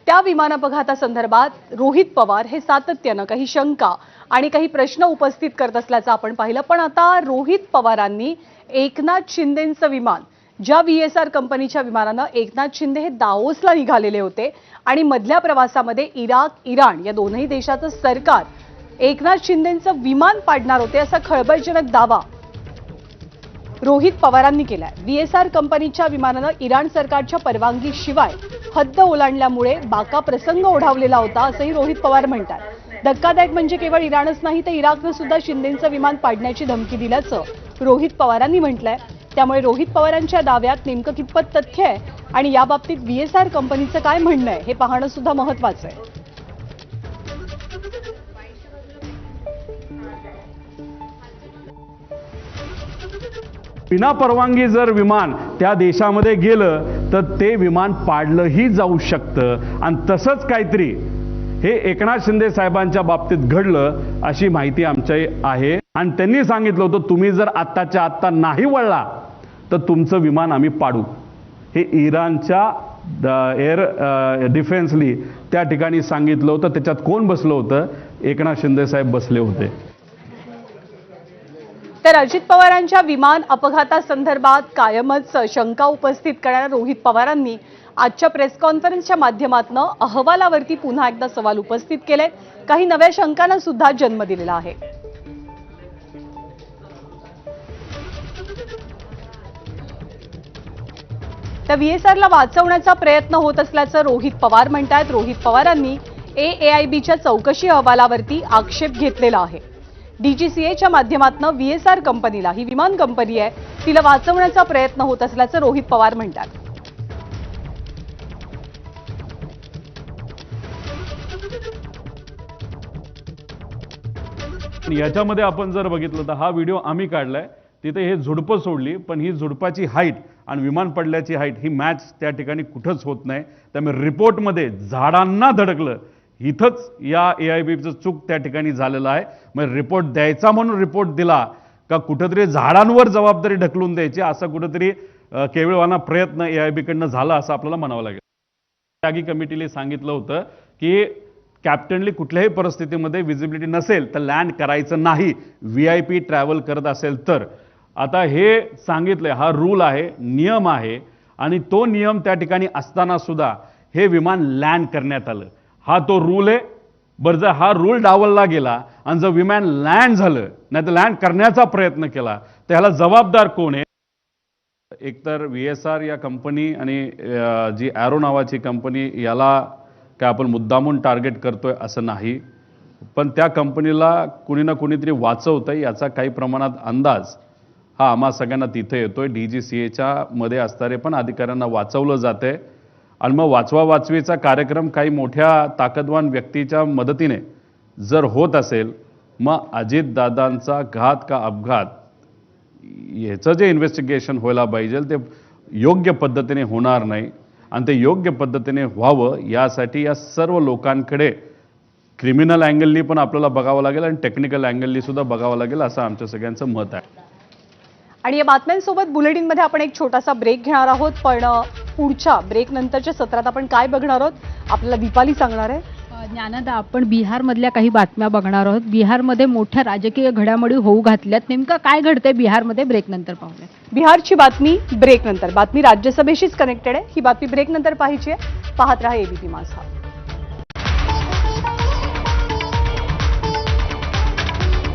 त्या विमान अपघातासंदर्भात रोहित पवार हे सातत्यानं काही शंका आणि काही प्रश्न उपस्थित करत असल्याचं आपण पाहिलं। पण आता रोहित पवारांनी एकनाथ शिंदेंचं विमान, ज्या VSR कंपनीच्या विमानानं एकनाथ शिंदे हे दाओसला निघालेले होते आणि मधल्या प्रवासामध्ये इराक, इराण या दोनही देशाचं सरकार एकनाथ शिंदेंचं विमान पाडणार होते असा खळबळजनक दावा रोहित पवारांनी केलाय। VSR कंपनीच्या विमानानं इराण सरकारच्या परवानगीशिवाय हद्द ओलांडल्यामुळे बाका प्रसंग ओढावलेला होता असंही रोहित पवार म्हणतात। धक्कादायक म्हणजे केवळ इराणच नाही तर इराकनं सुद्धा शिंदेंचं विमान पाडण्याची धमकी दिल्याचं रोहित पवारांनी म्हटलंय। त्यामुळे रोहित पवारांच्या दाव्यात नेमकं कितपत तथ्य आहे आणि याबाबतीत VSR कंपनीचं काय म्हणणं आहे हे पाहणं सुद्धा महत्त्वाचं आहे। बिना परवानगी जर विमान त्या देशामध्ये गेलं तर ते विमान पाडलंही जाऊ शकतं आणि तसंच काहीतरी हे एकनाथ शिंदे साहेबांच्या बाबतीत घडलं अशी माहिती आमच्या आहे। आणि त्यांनी सांगितलं होतं तुम्ही जर आत्ताच्या आत्ता नाही वळला तर तुमचं विमान आम्ही पाडू। हे इराणच्या एअर डिफेन्सली त्या ठिकाणी सांगितलं होतं। त्याच्यात कोण बसलं होतं? एकनाथ शिंदे साहेब बसले होते। तर अजित पवारांच्या विमान अपघातासंदर्भात कायमच शंका उपस्थित करणाऱ्या रोहित पवारांनी आजच्या प्रेस कॉन्फरन्सच्या माध्यमातून अहवालावरती पुन्हा एकदा सवाल उपस्थित केले। काही नव्या शंकांना सुद्धा जन्म दिलेला आहे। तर VSRला वाचवण्याचा प्रयत्न होत असल्याचं रोहित पवार म्हणतात। रोहित पवारांनी AAIBच्या चौकशी अहवालावरती आक्षेप घेतलेला आहे। DGCAच्या माध्यमातून VSR कंपनीला, ही विमान कंपनी आहे, तिला वाचवण्याचा प्रयत्न होत असल्याचं रोहित पवार म्हणतात। याच्यामध्ये आपण जर बघितलं तर हा व्हिडिओ आम्ही काढलाय। तिथे हे झुडपं सोडली पण ही झुडपाची हाईट आणि विमान पडल्याची हाईट ही मॅच त्या ठिकाणी कुठंच होत नाही। त्यामुळे रिपोर्टमध्ये झाडांना धडकलं इथंच या AIBचं चूक त्या ठिकाणी झालेलं आहे। मग रिपोर्ट द्यायचा म्हणून रिपोर्ट दिला का कुठेतरी झाडांवर जबाबदारी ढकलून द्यायची असा कुठेतरी केवळवाना प्रयत्न AIB कडनं झाला असं आपल्याला म्हणावं लागेल। त्यागी कमिटीने सांगितलं होतं की कॅप्टनली कुठल्याही परिस्थितीमध्ये विजिबिलिटी नसेल तर लँड करायचं नाही, VIP ट्रॅव्हल करत असेल तर। आता हे सांगितलंय, हा रूल आहे, नियम आहे आणि तो नियम त्या ठिकाणी असताना सुद्धा हे विमान लँड करण्यात आलं। हा तो रूल आहे। बरं, जर हा रूल डावलला गेला आणि जर विमान लँड झालं नाही तर लँड करण्याचा प्रयत्न केला तर ह्याला जबाबदार कोण आहे? एकतर VSR या कंपनी आणि जी ॲरो नावाची कंपनी याला काय आपण मुद्दामून टार्गेट करतोय असं नाही, पण त्या कंपनीला कुणी ना कुणीतरी वाचवतंय याचा काही प्रमाणात अंदाज हा आम्हा सगळ्यांना तिथे येतोय। DGCAच्या मध्ये असणारे पण अधिकाऱ्यांना वाचवलं जातंय आणि मग वाचवा वाचवीचा कार्यक्रम काही मोठ्या ताकदवान व्यक्तीच्या मदतीने जर होत असेल मग अजितदादांचा घात का अपघात याचं जे इन्व्हेस्टिगेशन व्हायला पाहिजे ते योग्य पद्धतीने होणार नाही आणि ते योग्य पद्धतीने व्हावं यासाठी या सर्व लोकांकडे क्रिमिनल अँगलनी पण आपल्याला बघावं लागेल आणि टेक्निकल अँगलनी सुद्धा बघावं लागेल असं आमच्या सगळ्यांचं मत आहे। आणि या बातम्यांसोबत बुलेटिनमध्ये आपण एक छोटासा ब्रेक घेणार आहोत, पण पुढच्या ब्रेक नंतरच्या सत्रात आपण काय बघणार आहोत आपल्याला दीपाली सांगणार आहे। ज्ञानदा, आपण बिहारमधल्या काही बातम्या बघणार आहोत। बिहारमध्ये मोठ्या राजकीय घडामोडी होऊ घातल्यात, नेमकं काय घडतंय बिहारमध्ये ब्रेक नंतर पाहूया। बिहारची बातमी ब्रेक नंतर। बातमी राज्यसभेशीच कनेक्टेड आहे। ही बातमी ब्रेक नंतर पाहायची आहे। पाहत रहा ABP माझा।